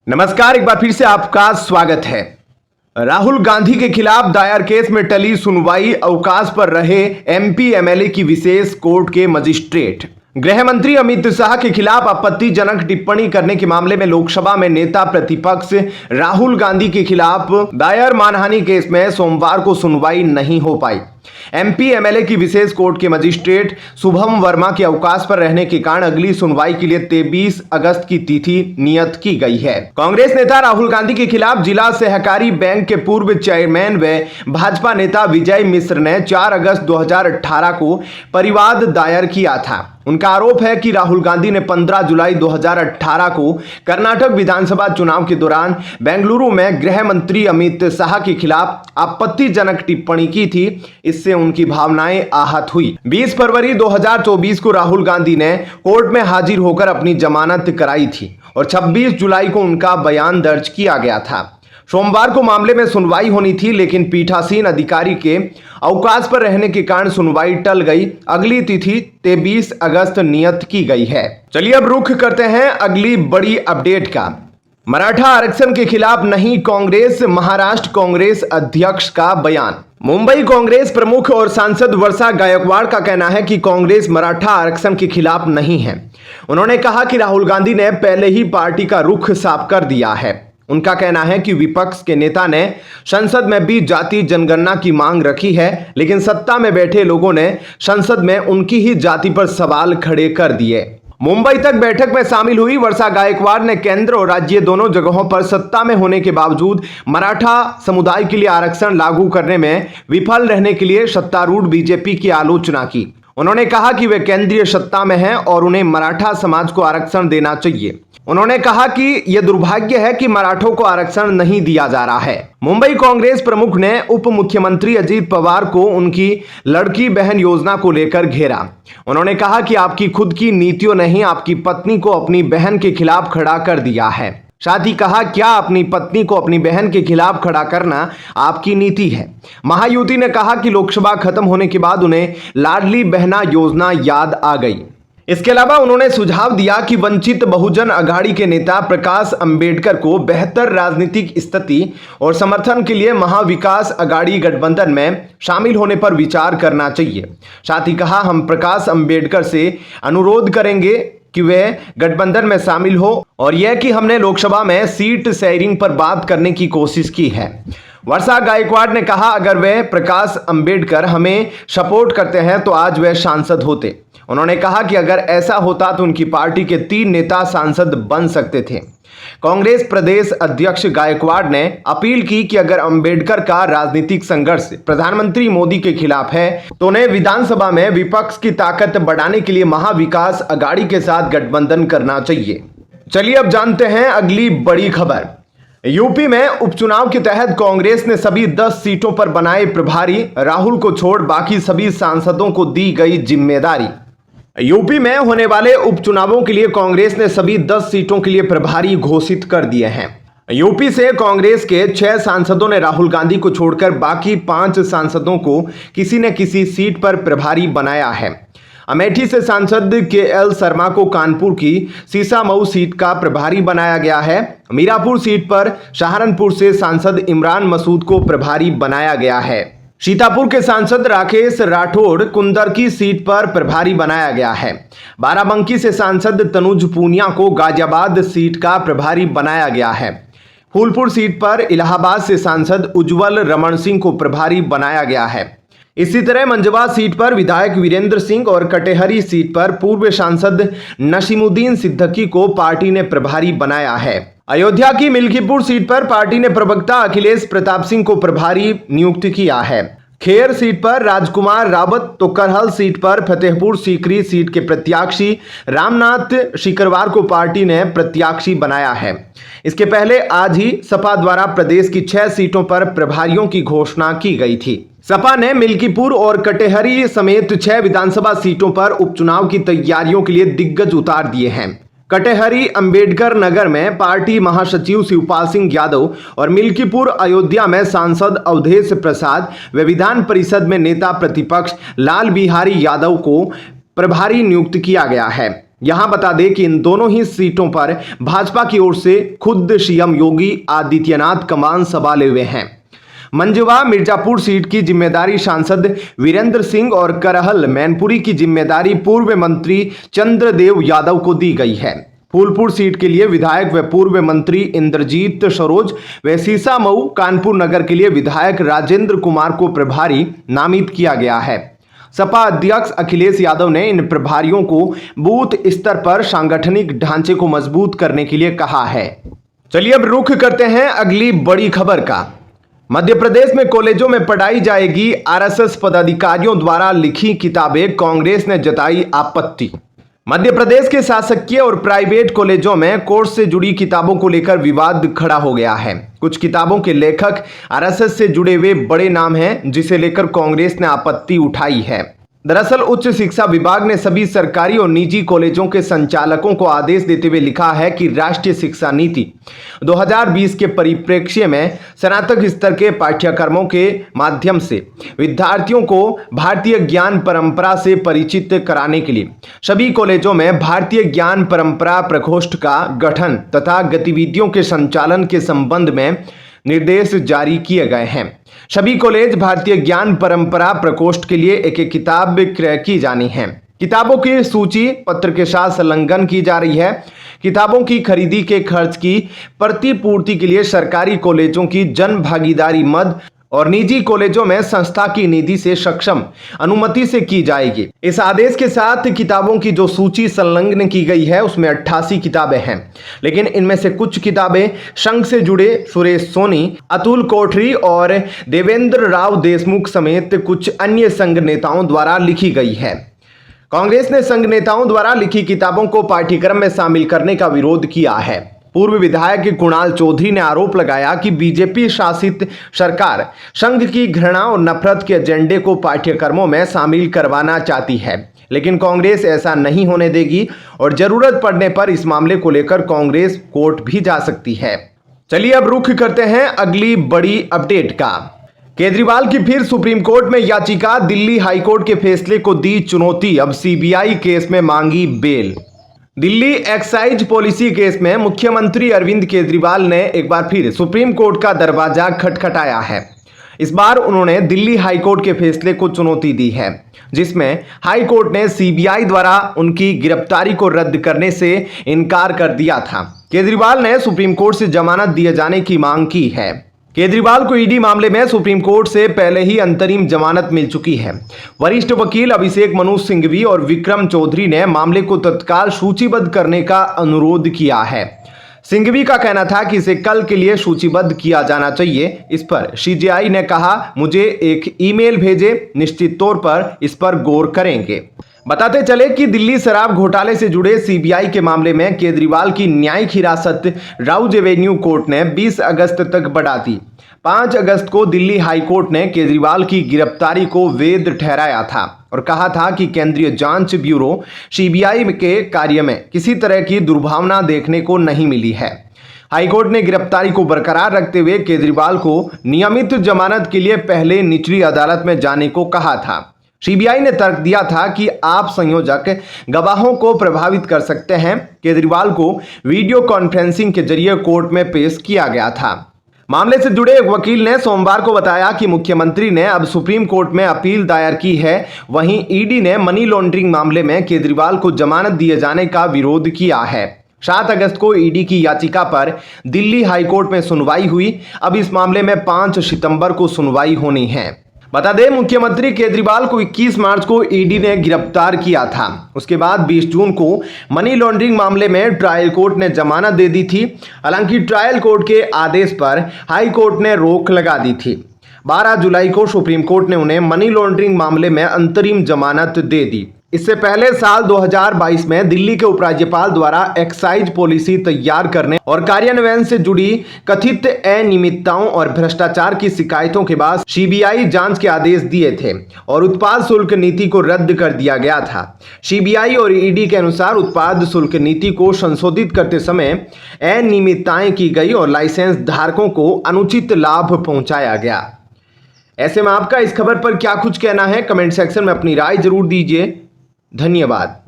नमस्कार, एक बार फिर से आपका स्वागत है। राहुल गांधी के खिलाफ दायर केस में टली सुनवाई, अवकाश पर रहे एमपी एमएलए की विशेष कोर्ट के मजिस्ट्रेट। गृह मंत्री अमित शाह के खिलाफ आपत्तिजनक टिप्पणी करने के मामले में लोकसभा में नेता प्रतिपक्ष राहुल गांधी के खिलाफ दायर मानहानि केस में सोमवार को सुनवाई नहीं हो पाई। एमपी एमएलए की विशेष कोर्ट के मजिस्ट्रेट शुभम वर्मा के अवकाश पर रहने के कारण अगली सुनवाई के लिए 23 अगस्त की तिथि नियत की गई है। कांग्रेस नेता राहुल गांधी के खिलाफ जिला सहकारी बैंक के पूर्व चेयरमैन व भाजपा नेता विजय मिश्र ने 4 अगस्त 2018 को परिवाद दायर किया था। उनका आरोप है कि राहुल गांधी ने 15 जुलाई 2018 को कर्नाटक विधानसभा चुनाव के दौरान बेंगलुरु में गृह मंत्री अमित शाह के खिलाफ आपत्तिजनक टिप्पणी की थी। इससे उनकी भावनाएं आहत हुई। 20 फरवरी 2024 को राहुल गांधी ने कोर्ट में हाजिर होकर अपनी जमानत कराई थी और 26 जुलाई को उनका बयान दर्ज किया गया था। सोमवार को मामले में सुनवाई होनी थी, लेकिन पीठासीन अधिकारी के अवकाश पर रहने के कारण सुनवाई टल गई। अगली तिथि 23 अगस्त नियत की गई है। चलिए अब रुख करते हैं अगली बड़ी अपडेट का। मराठा आरक्षण के खिलाफ नहीं कांग्रेस, महाराष्ट्र कांग्रेस अध्यक्ष का बयान। मुंबई कांग्रेस प्रमुख और सांसद वर्षा गायकवाड़ का कहना है कि कांग्रेस मराठा आरक्षण के खिलाफ नहीं है। उन्होंने कहा कि राहुल गांधी ने पहले ही पार्टी का रुख साफ कर दिया है। उनका कहना है कि विपक्ष के नेता ने संसद में भी जाति जनगणना की मांग रखी है, लेकिन सत्ता में बैठे लोगों ने संसद में उनकी ही जाति पर सवाल खड़े कर दिए। मुंबई तक बैठक में शामिल हुई वर्षा गायकवाड़ ने केंद्र और राज्य दोनों जगहों पर सत्ता में होने के बावजूद मराठा समुदाय के लिए आरक्षण लागू करने में विफल रहने के लिए सत्तारूढ़ बीजेपी की आलोचना की। उन्होंने कहा कि वे केंद्रीय सत्ता में हैं और उन्हें मराठा समाज को आरक्षण देना चाहिए। उन्होंने कहा कि यह दुर्भाग्य है कि मराठों को आरक्षण नहीं दिया जा रहा है। मुंबई कांग्रेस प्रमुख ने उप मुख्यमंत्री अजीत पवार को उनकी लड़की बहन योजना को लेकर घेरा। उन्होंने कहा कि आपकी खुद की नीतियों ने ही आपकी पत्नी को अपनी बहन के खिलाफ खड़ा कर दिया है। साथ ही कहा, क्या अपनी पत्नी को अपनी बहन के खिलाफ खड़ा करना आपकी नीति है? महायुति ने कहा कि लोकसभा खत्म होने के बाद उन्हें लाडली बहना योजना याद आ गई। इसके अलावा उन्होंने सुझाव दिया कि वंचित बहुजन अघाड़ी के नेता प्रकाश अंबेडकर को बेहतर राजनीतिक स्थिति और समर्थन के लिए महाविकास अघाड़ी गठबंधन में शामिल होने पर विचार करना चाहिए। साथ ही कहा, हम प्रकाश अंबेडकर से अनुरोध करेंगे कि वे गठबंधन में शामिल हो और यह कि हमने लोकसभा में सीट शेयरिंग पर बात करने की कोशिश की है। वर्षा गायकवाड़ ने कहा, अगर वे प्रकाश अंबेडकर हमें सपोर्ट करते हैं तो आज वे सांसद होते। उन्होंने कहा कि अगर ऐसा होता तो उनकी पार्टी के 3 नेता सांसद बन सकते थे। कांग्रेस प्रदेश अध्यक्ष गायकवाड़ ने अपील की कि अगर अंबेडकर का राजनीतिक संघर्ष प्रधानमंत्री मोदी के खिलाफ है तो उन्हें विधानसभा में विपक्ष की ताकत बढ़ाने के लिए महाविकास अघाड़ी के साथ गठबंधन करना चाहिए। चलिए अब जानते हैं अगली बड़ी खबर। यूपी में उपचुनाव के तहत कांग्रेस ने सभी 10 सीटों पर बनाए प्रभारी। राहुल को छोड़ बाकी सभी सांसदों को दी गई जिम्मेदारी। यूपी में होने वाले उपचुनावों के लिए कांग्रेस ने सभी 10 सीटों के लिए प्रभारी घोषित कर दिए हैं। यूपी से कांग्रेस के 6 सांसदों ने राहुल गांधी को छोड़कर बाकी 5 सांसदों को किसी न किसी सीट पर प्रभारी बनाया है। अमेठी से सांसद KL शर्मा को कानपुर की सीसामऊ सीट का प्रभारी बनाया गया है। मीरापुर सीट पर सहारनपुर से सांसद इमरान मसूद को प्रभारी बनाया गया है। सीतापुर के सांसद राकेश राठौड़ कुंदरकी सीट पर प्रभारी बनाया गया है। बाराबंकी से सांसद तनुज पूनिया को गाजियाबाद सीट का प्रभारी बनाया गया है। फूलपुर सीट पर इलाहाबाद से सांसद उज्जवल रमन सिंह को प्रभारी बनाया गया है। इसी तरह मंजवा सीट पर विधायक वीरेंद्र सिंह और कटेहरी सीट पर पूर्व सांसद नसीमुद्दीन सिद्दीकी को पार्टी ने प्रभारी बनाया है। अयोध्या की मिल्कीपुर सीट पर पार्टी ने प्रवक्ता अखिलेश प्रताप सिंह को प्रभारी नियुक्त किया है। खेर सीट पर राजकुमार रावत तो करहल सीट पर फतेहपुर सीकरी सीट के प्रत्याशी रामनाथ शिकरवार को पार्टी ने प्रत्याशी बनाया है। इसके पहले आज ही सपा द्वारा प्रदेश की 6 सीटों पर प्रभारियों की घोषणा की गई थी। सपा ने मिल्कीपुर और कटेहरी समेत 6 विधानसभा सीटों पर उपचुनाव की तैयारियों के लिए दिग्गज उतार दिए हैं। कटेहरी अंबेडकर नगर में पार्टी महासचिव शिवपाल सिंह यादव और मिल्कीपुर अयोध्या में सांसद अवधेश प्रसाद व विधान परिषद में नेता प्रतिपक्ष लाल बिहारी यादव को प्रभारी नियुक्त किया गया है। यहां बता दें कि इन दोनों ही सीटों पर भाजपा की ओर से खुद सीएम योगी आदित्यनाथ कमान संभाले हुए हैं। मंझवा मिर्जापुर सीट की जिम्मेदारी सांसद वीरेंद्र सिंह और करहल मैनपुरी की जिम्मेदारी पूर्व मंत्री चंद्रदेव यादव को दी गई है। फूलपुर सीट के लिए विधायक व पूर्व मंत्री इंद्रजीत सरोज व सीसामऊ कानपुर नगर के लिए विधायक राजेंद्र कुमार को प्रभारी नामित किया गया है। सपा अध्यक्ष अखिलेश यादव ने इन प्रभारियों को बूथ स्तर पर सांगठनिक ढांचे को मजबूत करने के लिए कहा है। चलिए अब रुख करते हैं अगली बड़ी खबर का। मध्य प्रदेश में कॉलेजों में पढ़ाई जाएगी आरएसएस पदाधिकारियों द्वारा लिखी किताबें, कांग्रेस ने जताई आपत्ति। मध्य प्रदेश के शासकीय और प्राइवेट कॉलेजों में कोर्स से जुड़ी किताबों को लेकर विवाद खड़ा हो गया है। कुछ किताबों के लेखक आरएसएस से जुड़े हुए बड़े नाम हैं, जिसे लेकर कांग्रेस ने आपत्ति उठाई है। दरअसल उच्च शिक्षा विभाग ने सभी सरकारी और निजी कॉलेजों के संचालकों को आदेश देते हुए लिखा है कि राष्ट्रीय शिक्षा नीति 2020 के परिप्रेक्ष्य में स्नातक स्तर के पाठ्यक्रमों के माध्यम से विद्यार्थियों को भारतीय ज्ञान परंपरा से परिचित कराने के लिए सभी कॉलेजों में भारतीय ज्ञान परंपरा प्रकोष्ठ का गठन तथा गतिविधियों के संचालन के संबंध में निर्देश जारी किए गए हैं। सभी कॉलेज भारतीय ज्ञान परंपरा प्रकोष्ठ के लिए एक एक किताब क्रय की जानी है। किताबों की सूची पत्र के साथ संलग्न की जा रही है। किताबों की खरीदी के खर्च की प्रतिपूर्ति के लिए सरकारी कॉलेजों की जन भागीदारी मद और निजी कॉलेजों में संस्था की निधि से सक्षम अनुमति से की जाएगी। इस आदेश के साथ किताबों की जो सूची संलग्न की गई है उसमें 88 किताबें हैं, लेकिन इनमें से कुछ किताबें संघ से जुड़े सुरेश सोनी, अतुल कोठरी और देवेंद्र राव देशमुख समेत कुछ अन्य संघ नेताओं द्वारा लिखी गई है। कांग्रेस ने संघ नेताओं द्वारा लिखी किताबों को पाठ्यक्रम में शामिल करने का विरोध किया है। पूर्व विधायक कुणाल चौधरी ने आरोप लगाया कि बीजेपी शासित सरकार संघ की घृणा और नफरत के एजेंडे को पाठ्यक्रमों में शामिल करवाना चाहती है, लेकिन कांग्रेस ऐसा नहीं होने देगी और जरूरत पड़ने पर इस मामले को लेकर कांग्रेस कोर्ट भी जा सकती है। चलिए अब रुख करते हैं अगली बड़ी अपडेट का। केजरीवाल की फिर सुप्रीम कोर्ट में याचिका, दिल्ली हाईकोर्ट के फैसले को दी चुनौती, अब सीबीआई केस में मांगी bail. Delhi excise policy case में मुख्यमंत्री अरविंद केजरीवाल ने एक बार फिर सुप्रीम कोर्ट का दरवाजा खटखटाया है। इस बार उन्होंने दिल्ली हाईकोर्ट के फैसले को चुनौती दी है, जिसमें हाईकोर्ट ने सीबीआई द्वारा उनकी गिरफ्तारी को रद्द करने से इनकार कर दिया था। केजरीवाल ने सुप्रीम कोर्ट से जमानत दिए जाने की मांग की है। केजरीवाल को ईडी मामले में सुप्रीम कोर्ट से पहले ही अंतरिम जमानत मिल चुकी है। वरिष्ठ वकील अभिषेक मनु सिंघवी और विक्रम चौधरी ने मामले को तत्काल सूचीबद्ध करने का अनुरोध किया है। सिंघवी का कहना था कि इसे कल के लिए सूचीबद्ध किया जाना चाहिए। इस पर सीजेआई ने कहा, मुझे एक ईमेल भेजे, निश्चित तौर पर इस पर गौर करेंगे। बताते चले कि दिल्ली शराब घोटाले से जुड़े सीबीआई के मामले में केजरीवाल की न्यायिक हिरासत राउज एवेन्यू कोर्ट ने 20 अगस्त तक बढ़ा दी। 5 अगस्त को दिल्ली हाईकोर्ट ने केजरीवाल की गिरफ्तारी को वैध ठहराया था और कहा था कि केंद्रीय जांच ब्यूरो सीबीआई के कार्य में किसी तरह की दुर्भावना देखने को नहीं मिली है। हाईकोर्ट ने गिरफ्तारी को बरकरार रखते हुए केजरीवाल को नियमित जमानत के लिए पहले निचली अदालत में जाने को कहा था। सीबीआई ने तर्क दिया था कि आप संयोजक गवाहों को प्रभावित कर सकते हैं। केजरीवाल को वीडियो कॉन्फ्रेंसिंग के जरिए कोर्ट में पेश किया गया था। मामले से जुड़े एक वकील ने सोमवार को बताया कि मुख्यमंत्री ने अब सुप्रीम कोर्ट में अपील दायर की है। वहीं ईडी ने मनी लॉन्ड्रिंग मामले में केजरीवाल को जमानत दिए जाने का विरोध किया है। 7 अगस्त को ईडी की याचिका पर दिल्ली हाईकोर्ट में सुनवाई हुई। अब इस मामले में 5 सितंबर को सुनवाई होनी है। बता दें, मुख्यमंत्री केजरीवाल को 21 मार्च को ईडी ने गिरफ्तार किया था। उसके बाद 20 जून को मनी लॉन्ड्रिंग मामले में ट्रायल कोर्ट ने जमानत दे दी थी। हालांकि ट्रायल कोर्ट के आदेश पर हाई कोर्ट ने रोक लगा दी थी। 12 जुलाई को सुप्रीम कोर्ट ने उन्हें मनी लॉन्ड्रिंग मामले में अंतरिम जमानत दे दी। इससे पहले साल 2022 में दिल्ली के उपराज्यपाल द्वारा एक्साइज पॉलिसी तैयार करने और कार्यान्वयन से जुड़ी कथित अनियमितताओं और भ्रष्टाचार की शिकायतों के बाद सीबीआई जांच के आदेश दिए थे और उत्पाद शुल्क नीति को रद्द कर दिया गया था। सीबीआई और ईडी के अनुसार उत्पाद शुल्क नीति को संशोधित करते समय अनियमितताएं की गई और लाइसेंस धारकों को अनुचित लाभ पहुंचाया गया। ऐसे में आपका इस खबर पर क्या कुछ कहना है, कमेंट सेक्शन में अपनी राय जरूर दीजिए। धन्यवाद।